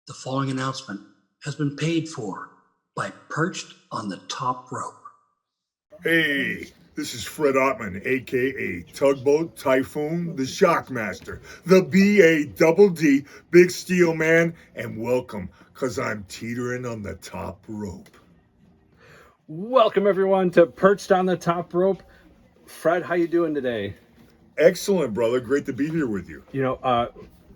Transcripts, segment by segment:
The following announcement has been paid for by Perched on the Top Rope. Hey, this is Fred Ottman, aka Tugboat, Typhoon, the Shockmaster, the B-A-double-D, Big Steel Man, and welcome, cause I'm teetering on the top rope. Welcome everyone to Perched on the Top Rope. Fred, how you doing today? Excellent, brother. Great to be here with you. You know,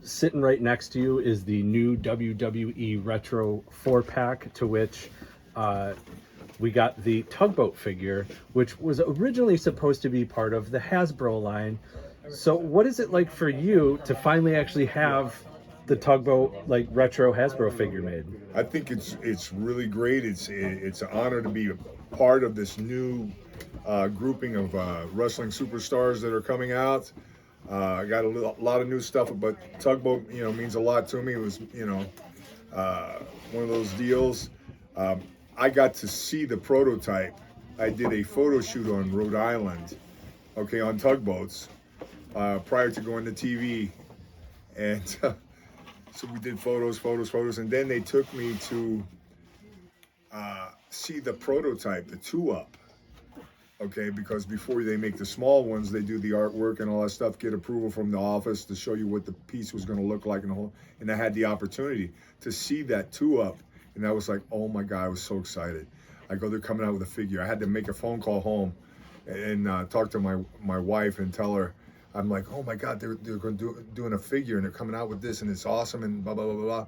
sitting right next to you is the new WWE Retro 4-pack, to which we got the Tugboat figure, which was originally supposed to be part of the Hasbro line. So what is it like for you to finally actually have the Tugboat like retro Hasbro figure made? I think it's really great. It's an honor to be a part of this new grouping of wrestling superstars that are coming out. I got a lot of new stuff, but Tugboat, means a lot to me. It was, one of those deals. I got to see the prototype. I did a photo shoot on Rhode Island, on Tugboats, prior to going to TV. And so we did photos, and then they took me to see the prototype, the 2-up. Because before they make the small ones, they do the artwork and all that stuff, get approval from the office to show you what the piece was going to look like and I had the opportunity to see that 2-up. And I was like, oh my God, I was so excited. I go, they're coming out with a figure. I had to make a phone call home and talk to my wife and tell her, I'm like, oh my God, they're going to doing a figure and they're coming out with this and it's awesome and blah, blah, blah, blah, blah.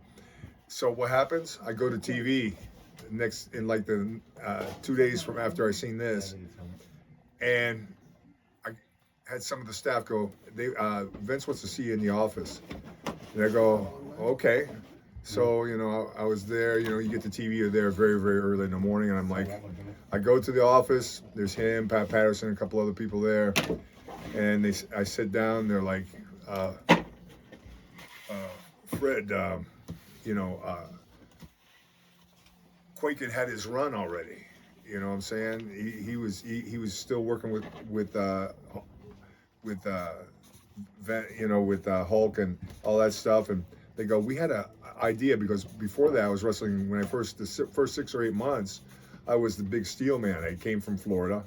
So what happens? I go to TV in like the 2 days from after I seen this, and I had some of the staff go, Vince wants to see you in the office. And I go, okay. So, I was there, you get the TV, you're there very, very early in the morning. And I'm like, I go to the office, there's him, Pat Patterson, a couple other people there. And I sit down, they're like, Fred, Quake had his run already. You know what I'm saying? He was still working with Hulk and all that stuff. And they go, we had an idea, because before that I was wrestling, when the first 6 or 8 months, I was the Big Steel Man. I came from Florida,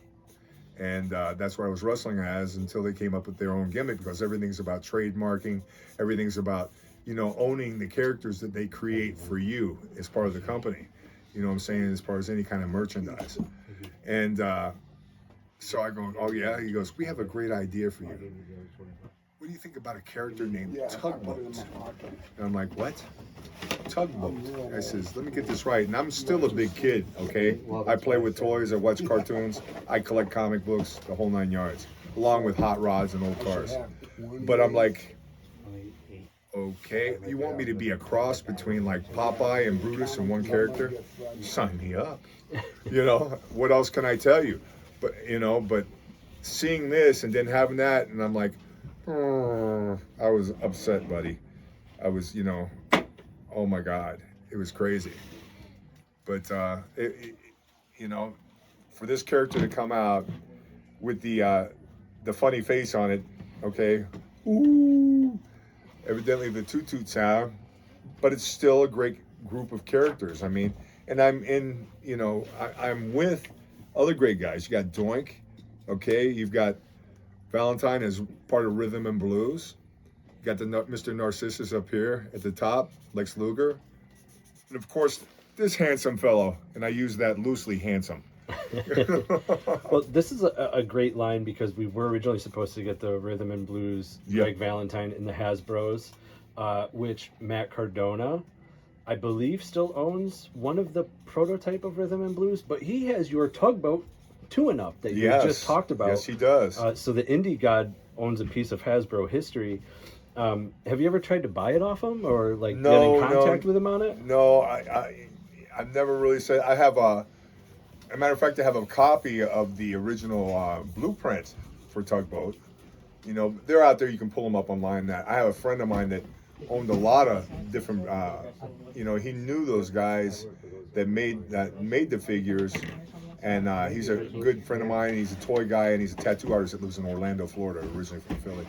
and that's what I was wrestling as until they came up with their own gimmick, because everything's about trademarking, everything's about, owning the characters that they create for you as part of the company. You know what I'm saying, as far as any kind of merchandise. And so I go, oh yeah? He goes, we have a great idea for you. What do you think about a character named Tugboat? And I'm like, what? Tugboat. I says, let me get this right. And I'm still a big kid, okay? I play with toys, I watch cartoons, I collect comic books, the whole 9 yards, along with hot rods and old cars. But I'm like, okay, you want me to be a cross between like Popeye and Brutus in one character? Sign me up. What else can I tell you? But, but seeing this and then having that, and I'm like, I was upset, buddy. I was, oh my God, it was crazy. But, for this character to come out with the funny face on it, okay, ooh, evidently the toot sound, but it's still a great group of characters. I mean, and I'm in, I'm with other great guys. You got Doink, okay, you've got Valentine as part of Rhythm and Blues. You got the Mr. Narcissus up here at the top, Lex Luger. And of course, this handsome fellow, and I use that loosely, handsome. Well, this is a great line, because we were originally supposed to get the Rhythm and Blues Greg Valentine in the Hasbros, which Matt Cardona, I believe, still owns one of the prototype of Rhythm and Blues, but he has your Tugboat 2-up that you just talked about. Yes, he does. So the Indie God owns a piece of Hasbro history. Have you ever tried to buy it off him, or get in contact with him on it? No, I've never really said. I have a matter of fact, I have a copy of the original blueprint for Tugboat. They're out there. You can pull them up online. I have a friend of mine that owned a lot of different. He knew those guys that made the figures, and he's a good friend of mine. He's a toy guy, and he's a tattoo artist that lives in Orlando, Florida, originally from Philly.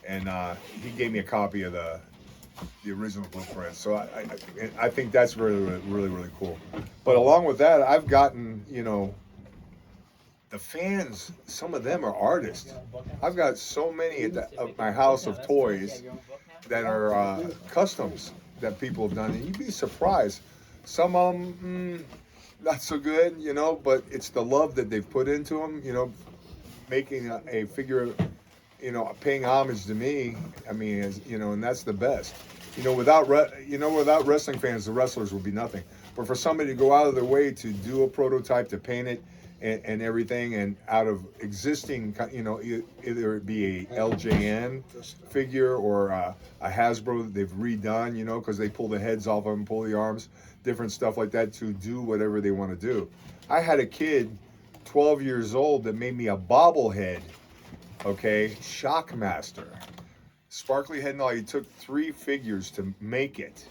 And he gave me a copy of the the original blueprint. So I think that's really cool. But along with that, I've gotten, you know, the fans, some of them are artists. I've got so many at my house of toys that are customs that people have done, and you'd be surprised. Some of them, not so good, you know, but it's the love that they've put into them, you know, making a figure, you know, paying homage to me. I mean, you know, and that's the best. You know, without wrestling fans, the wrestlers would be nothing. But for somebody to go out of their way to do a prototype, to paint it, and everything, and out of existing, you know, either it be a LJN figure or a Hasbro that they've redone, you know, because they pull the heads off of them, pull the arms, different stuff like that to do whatever they want to do. I had a kid, 12 years old, that made me a bobblehead, okay, Shockmaster. Sparkly head and all. He took 3 figures to make it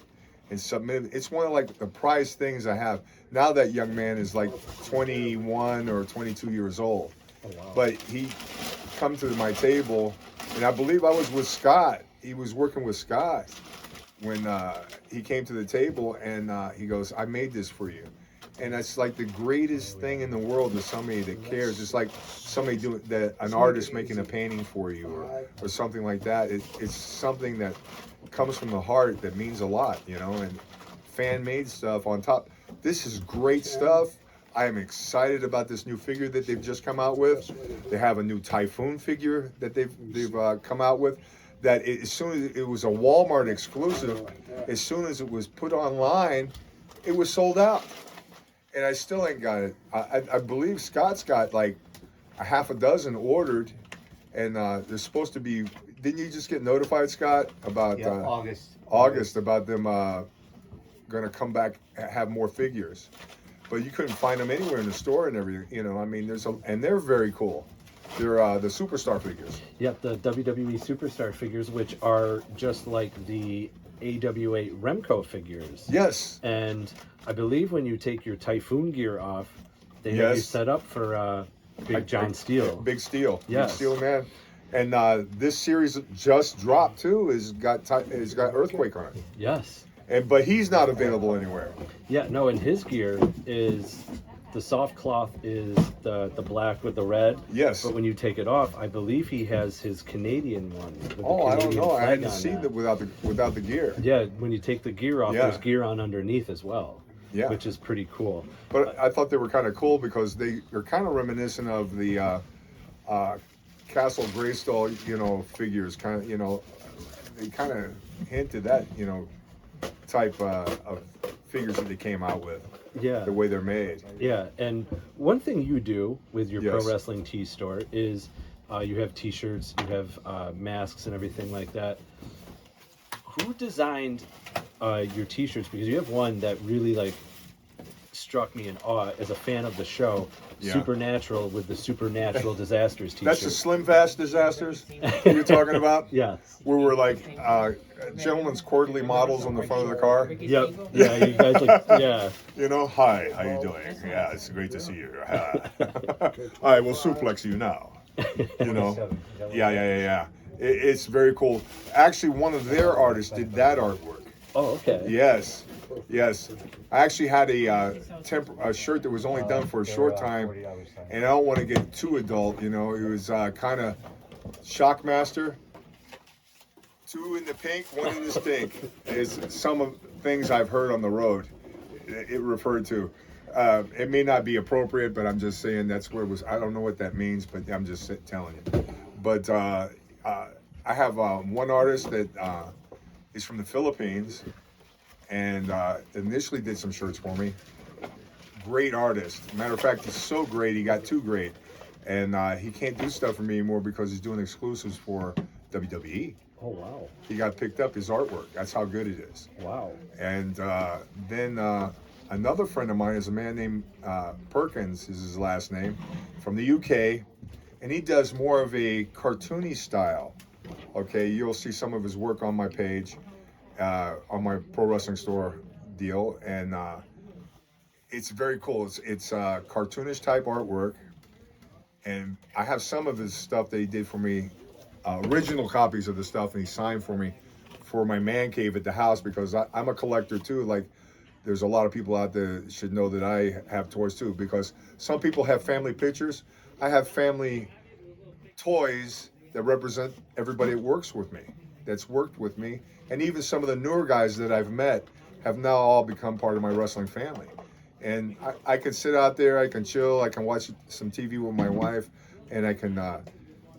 and submit it. It's one of like the prized things I have. Now that young man is like 21 or 22 years old. Oh, wow. But he come to my table, and I believe I was with Scott. He was working with Scott when he came to the table, and he goes, "I made this for you." And it's like the greatest thing in the world to somebody that cares. It's like somebody doing that, an artist making a painting for you, or something like that. It's something that comes from the heart that means a lot, you know. And fan-made stuff on top. This is great stuff. I am excited about this new figure that they've just come out with. They have a new Typhoon figure that they've come out with. That as soon as it was a Walmart exclusive, as soon as it was put online, it was sold out. And I still ain't got it. I believe Scott's got like a half a dozen ordered, and they're supposed to be. Didn't you just get notified, Scott, about August about them going to come back, have more figures? But you couldn't find them anywhere in the store and everything. You know, I mean, and they're very cool. They're the Superstar figures. Yep, the WWE Superstar figures, which are just like the AWA Remco figures. Yes. And I believe when you take your Typhoon gear off, they have you set up for Big John Steel. Big Steel. Yes. Big Steel man. And this series just dropped too. It's got Earthquake on it. Yes. But he's not available anywhere. Yeah, no, and his gear is the soft cloth is the black with the red. Yes. But when you take it off, I believe he has his Canadian one. I don't know. I hadn't seen that without the gear. Yeah, when you take the gear off, there's gear on underneath as well. Yeah. Which is pretty cool. But I thought they were kind of cool because they are kind of reminiscent of the Castle Grayskull, you know, figures. Kind of, you know, they kind of hinted that, you know, type of figures that they came out with. Yeah. The way they're made. Yeah, and one thing you do with your Pro Wrestling Tee store is you have T-shirts, you have masks and everything like that. Who designed your T-shirts? Because you have one that really like struck me in awe as a fan of the show. Yeah. Supernatural with the Supernatural Disasters T-shirt. That's the Slim Fast Disasters you're talking about? Yes. Where we're like gentlemen's quarterly models on the front of the car. Yep. Yeah, you guys like, yeah. You know, hi, how you doing? Yeah, it's great to see you. All right, we'll suplex you now. You know? Yeah. It's very cool. Actually, one of their artists did that artwork. Oh, okay. Yes. I actually had a shirt that was only done for a short time, and I don't want to get too adult, you know. It was kind of Shockmaster, 2 in the pink, 1 in the stink. Is some of things I've heard on the road. It referred to. It may not be appropriate, but I'm just saying that's where it was. I don't know what that means, but I'm just telling you. But I have one artist that is from the Philippines, and initially did some shirts for me. Great artist. Matter of fact, he's so great, he got too great. And he can't do stuff for me anymore because he's doing exclusives for WWE. Oh, wow. He got picked up, his artwork. That's how good it is. Wow. And then another friend of mine is a man named Perkins, is his last name, from the UK. And he does more of a cartoony style. Okay, you'll see some of his work on my page. On my Pro Wrestling Store deal, and it's very cool. It's cartoonish type artwork, and I have some of his stuff that he did for me, original copies of the stuff, and he signed for me for my man cave at the house, because I'm a collector too. Like, there's a lot of people out there that should know that I have toys too, because some people have family pictures. I have family toys that represent everybody that works with me, that's worked with me, and even some of the newer guys that I've met have now all become part of my wrestling family. And I can sit out there, I can chill, I can watch some TV with my wife, and I can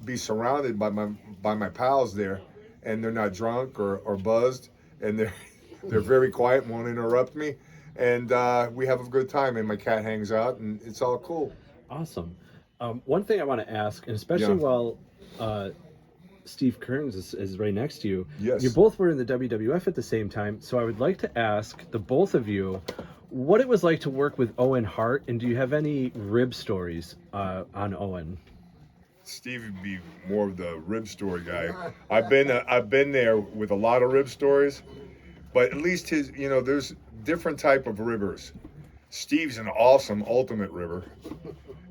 be surrounded by my pals there, and they're not drunk or buzzed, and they're very quiet, won't interrupt me, and we have a good time, and my cat hangs out, and it's all cool. Awesome. One thing I want to ask, and especially while Steve Keirn is right next to you, Yes. You both were in the WWF at the same time, so I would like to ask the both of you what it was like to work with Owen Hart, and do you have any rib stories on Owen? Steve would be more of the rib story guy. I've been there with a lot of rib stories, but at least his, there's different type of ribbers. Steve's an awesome ultimate ribber,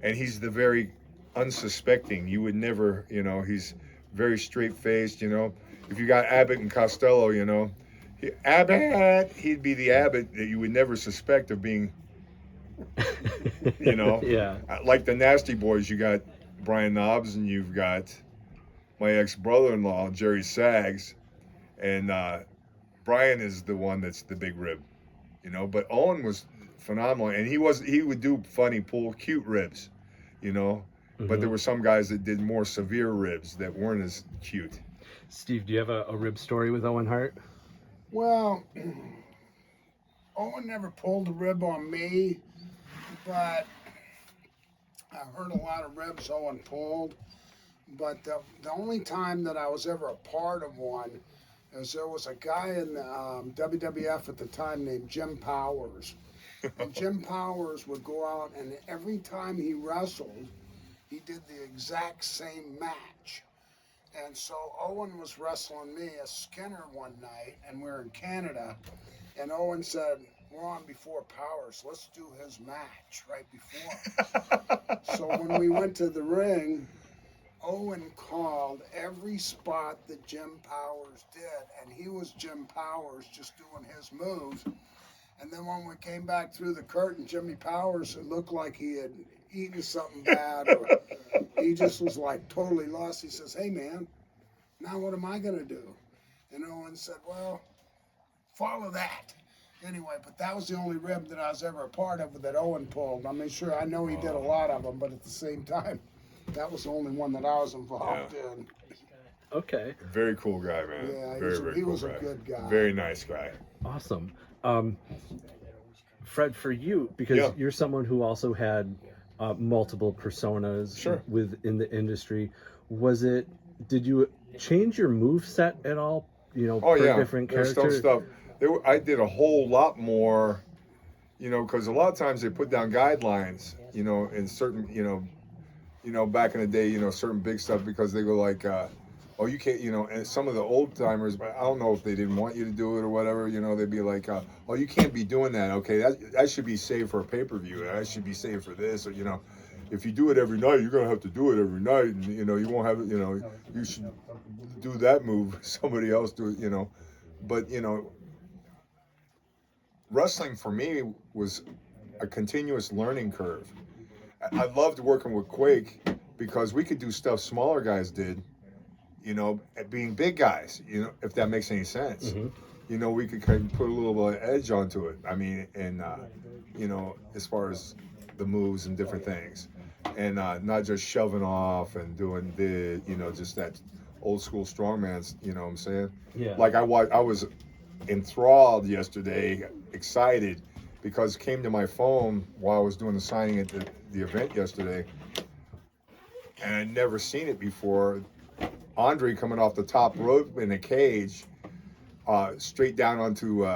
and he's the very unsuspecting. You would never, he's very straight faced. If you got Abbott and Costello, Abbott, he'd be the Abbott that you would never suspect of being, Yeah. Like the Nasty Boys, you got Brian Knobs, and you've got my ex-brother-in-law, Jerry Sags, and Brian is the one that's the big rib, but Owen was phenomenal, and he would do funny, cute ribs, but there were some guys that did more severe ribs that weren't as cute. Steve, do you have a rib story with Owen Hart? Well, Owen never pulled a rib on me, but I heard a lot of ribs Owen pulled. But the only time that I was ever a part of one is there was a guy in the WWF at the time named Jim Powers. And Jim Powers would go out, and every time he wrestled, he did the exact same match. And so Owen was wrestling me as Skinner one night, and we were in Canada, and Owen said, "We're on before Powers, let's do his match right before." So when we went to the ring, Owen called every spot that Jim Powers did, and he was Jim Powers just doing his moves. And then when we came back through the curtain, Jimmy Powers, it looked like he had eaten something bad, or he just was like totally lost. He says, "Hey man, now what am I gonna do?" And Owen said, "Well, follow that." Anyway, but that was the only rib that I was ever a part of that Owen pulled. I mean, sure, I know he did a lot of them, but at the same time, that was the only one that I was involved in. Okay. Very cool guy, man. Yeah, he was a good guy. Very nice guy. Awesome. Fred, for you, because you're someone who also had multiple personas within the industry, did you change your move set at all? Per different characters? There's some stuff. I did a whole lot more, because a lot of times they put down guidelines, in certain, back in the day, certain big stuff, because they go like, oh, you can't, and some of the old timers, but I don't know if they didn't want you to do it or whatever, they'd be like, oh, you can't be doing that. Okay, that should be saved for a pay-per-view. That should be saved for this, or, if you do it every night, you're going to have to do it every night, and, you won't have it, you should do that move, somebody else do it, but, wrestling for me was a continuous learning curve. I loved working with Quake because we could do stuff smaller guys did, being big guys, if that makes any sense. Mm-hmm. We could kind of put a little bit of edge onto it. I mean, and, as far as the moves and different things. And not just shoving off and doing just that old school strongman's, you know what I'm saying? Yeah. Like I was enthralled yesterday, excited, because it came to my phone while I was doing the signing at the event yesterday, and I'd never seen it before. Andre coming off the top rope in a cage, straight down onto,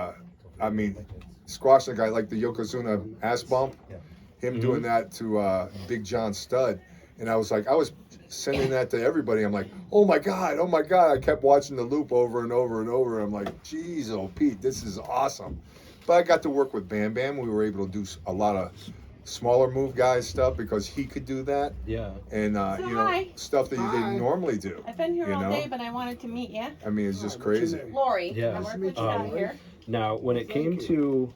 squashing a guy like the Yokozuna ass bump, him doing that to Big John Studd. And I was sending that to everybody. I'm like, oh my God. I kept watching the loop over and over and over. I'm like, geez, oh Pete, this is awesome. But I got to work with Bam Bam. We were able to do a lot of smaller move guys stuff because he could do that. Yeah. And you know, hi. stuff that Hi. they normally do. I've been here you all know? day, but I wanted to meet you. I mean, it's just What's your crazy. name? Lori. Yeah. I Nice to work meet with you, you out Lori. here. Now, when it came Thank to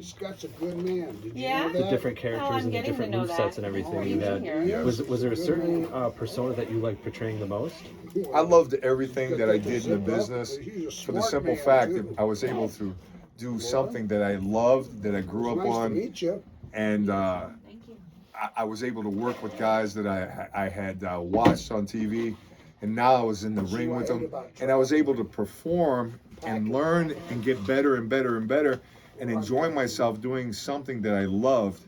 Scott's a good man. Did you Yeah? know the that? different Oh, characters I'm and the getting to different know move that. sets and everything Oh, you you've had, been here. was there a certain persona that you liked portraying the most? I loved everything that I did in the business for the simple fact that I was able to do something that I loved, that I grew up Nice to on, meet you. and Thank you. I was able to work with guys that I had watched on TV, and now I was in the ring with them, and I was able to perform and learn and get better and better and better, and enjoy myself doing something that I loved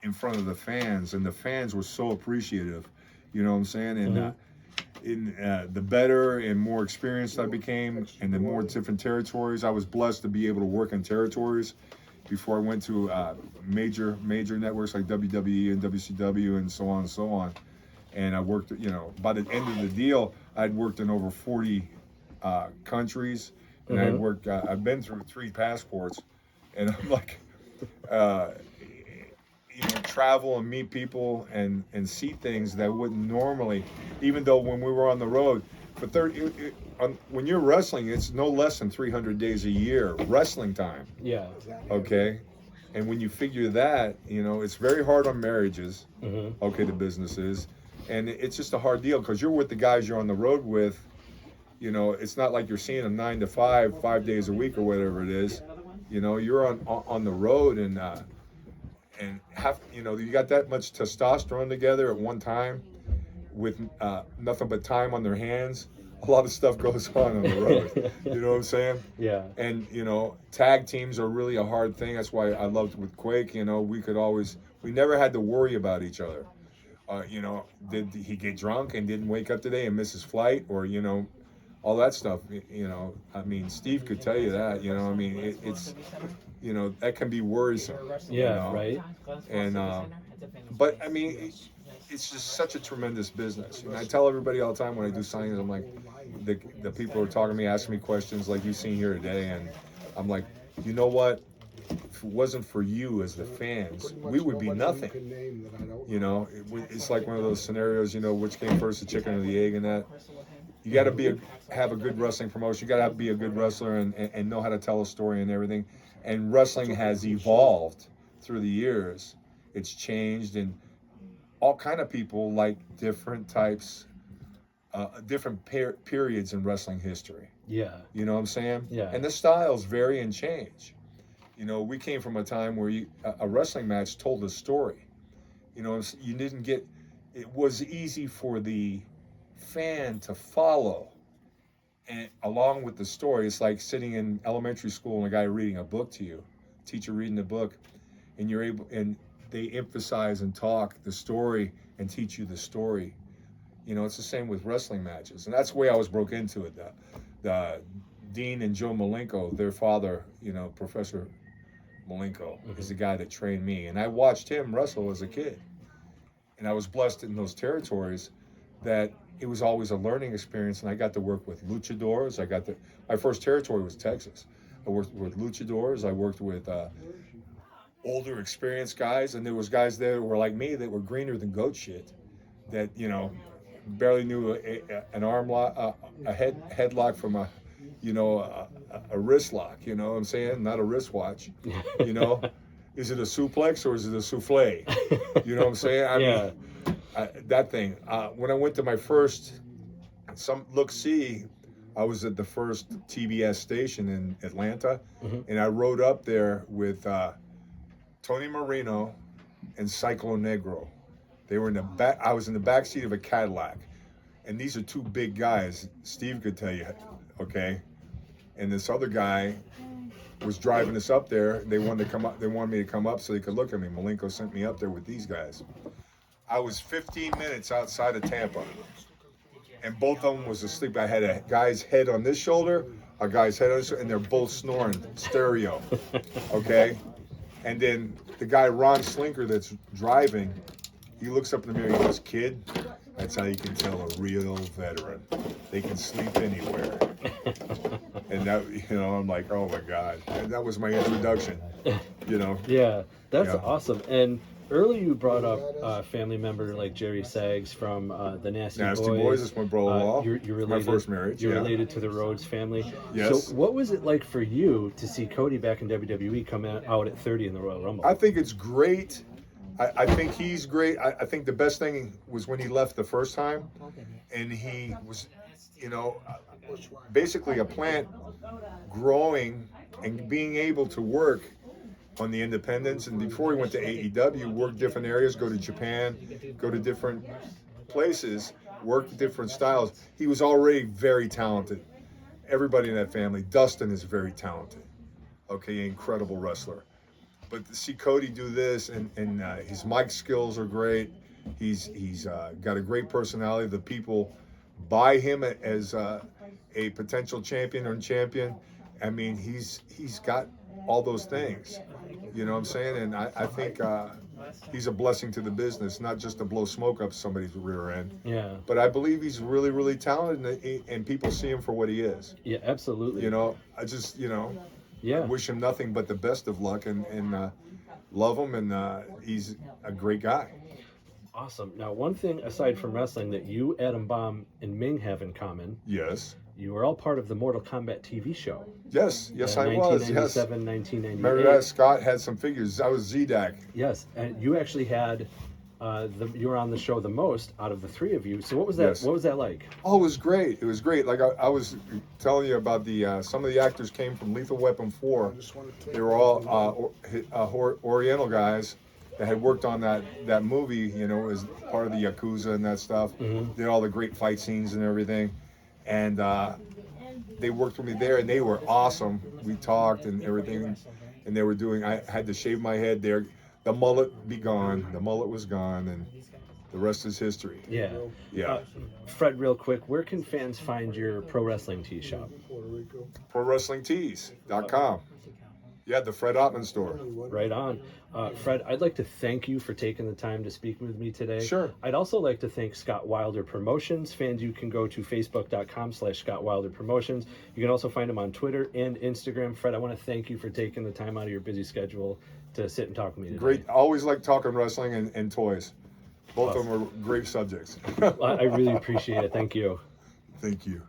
in front of the fans, and the fans were so appreciative. You know what I'm saying? And the better and more experienced I became, and the more different territories, I was blessed to be able to work in territories before I went to major networks like WWE and WCW and so on and so on. And I worked, you know, by the end of the deal, I'd worked in over 40 countries, and I'd worked. I've been through 3 passports, and I'm like, you know, travel and meet people and see things that I wouldn't normally. Even though when we were on the road for 30, when you're wrestling, it's no less than 300 days a year wrestling time. Yeah. Okay, and when you figure that, you know, it's very hard on marriages. Okay, the business is, and it's just a hard deal because you're with the guys you're on the road with. You know, it's not like you're seeing them 9 to 5, 5 days a week or whatever it is. You know, you're on the road and have, you know, you got that much testosterone together at one time with nothing but time on their hands. A lot of stuff goes on the road. You know what I'm saying? Yeah. And, you know, tag teams are really a hard thing. That's why I loved with Quake, you know, we never had to worry about each other. You know, did he get drunk and didn't wake up today and miss his flight, or, you know, all that stuff, you know. I mean, Steve could tell you that, you know. I mean, it's, you know, that can be worrisome. Yeah, you know? right. And, but I mean, it's just such a tremendous business. And I tell everybody all the time when I do signings, I'm like, the people are talking to me, asking me questions like you've seen here today, and I'm like, you know what? If it wasn't for you as the fans, we would be nothing. You know, it's like one of those scenarios, you know, which came first, the chicken or the egg, and that. You got to have a good wrestling promotion. You got to be a good wrestler and know how to tell a story and everything. And wrestling has evolved through the years. It's changed, and all kind of people like different types, different periods in wrestling history. Yeah. You know what I'm saying? Yeah. And the styles vary and change. You know, we came from a time where a wrestling match told a story. You know, you didn't get. It was easy for the fan to follow, and along with the story, it's like sitting in elementary school and a guy reading a book to you, teacher reading a book, and you're able, and they emphasize and talk the story and teach you the story. You know, it's the same with wrestling matches, and that's the way I was broke into it. The Dean and Joe Malenko, their father, you know, Professor Malenko, is the guy that trained me, and I watched him wrestle as a kid, and I was blessed in those territories that it was always a learning experience, and I got to work with luchadors. My first territory was Texas. I worked with luchadors. I worked with older, experienced guys, and there was guys there that were like me that were greener than goat shit, that, you know, barely knew an arm lock, a headlock from a wrist lock. You know what I'm saying? Not a wristwatch. You know, is it a suplex or is it a souffle? You know what I'm saying? I mean, that thing. When I went to my first look-see, I was at the first TBS station in Atlanta, and I rode up there with Tony Marino and Cyclo Negro. They were in the back. I was in the back seat of a Cadillac, and these are two big guys. Steve could tell you, okay. And this other guy was driving us up there. They wanted to come up. They wanted me to come up so they could look at me. Malenko sent me up there with these guys. I was 15 minutes outside of Tampa, and both of them was asleep. I had a guy's head on this shoulder, a guy's head on this shoulder, and they're both snoring stereo, okay? And then the guy, Ron Slinker, that's driving, he looks up in the mirror, he goes, "Kid, that's how you can tell a real veteran. They can sleep anywhere." And that, you know, I'm like, oh my God. And that was my introduction. You know. Yeah, that's Yeah. awesome. And earlier you brought up a family member like Jerry Saggs from the Nasty Boys. That's my brother-in-law. You're my related. first marriage. You're Yeah. related to the Rhodes family. Yes. So what was it like for you to see Cody back in WWE come out at 30 in the Royal Rumble? I think it's great. I think he's great. I think the best thing was when he left the first time, and he was, you know, basically a plant growing and being able to work on the independents. And before he went to AEW, work different areas, go to Japan, go to different places, work different styles. He was already very talented. Everybody in that family, Dustin is very talented. Okay, incredible wrestler. But to see Cody do this, and his mic skills are great. He's got a great personality. The people buy him as a potential champion or champion. I mean, he's got all those things. You know what I'm saying? And I think he's a blessing to the business, not just to blow smoke up somebody's rear end. Yeah. But I believe he's really, really talented, and people see him for what he is. Yeah, absolutely. You know, I just, you know, Yeah. wish him nothing but the best of luck, and love him, and he's a great guy. Awesome. Now, one thing aside from wrestling that you, Adam Bomb, and Ming have in common, Yes. you were all part of the Mortal Kombat TV show. Yes, I was. Yes. 1997, 1998. Remember that? Scott had some figures. I was Z-Dak. Yes, and you actually had you were on the show the most out of the three of you. So what was that? Yes. What was that like? Oh, it was great. It was great. Like I was telling you about the some of the actors came from Lethal Weapon 4. They were all Oriental guys that had worked on that movie. You know, as part of the Yakuza and that stuff. Mm-hmm. Did all the great fight scenes and everything, and they worked with me there, and they were awesome. We talked and everything, and they were doing. I had to shave my head there. The mullet be gone. The mullet was gone, and the rest is history. Yeah. Yeah. Fred, real quick, where can fans find your pro wrestling tee shop? ProWrestlingTees.com. Yeah, the Fred Ottman store. Right on. Fred, I'd like to thank you for taking the time to speak with me today. Sure. I'd also like to thank Scott Wilder Promotions. Fans, you can go to facebook.com/Scott Wilder Promotions. You can also find him on Twitter and Instagram. Fred, I want to thank you for taking the time out of your busy schedule to sit and talk with me today. Great. I always like talking wrestling and toys. Both of them are great subjects. I really appreciate it. Thank you. Thank you.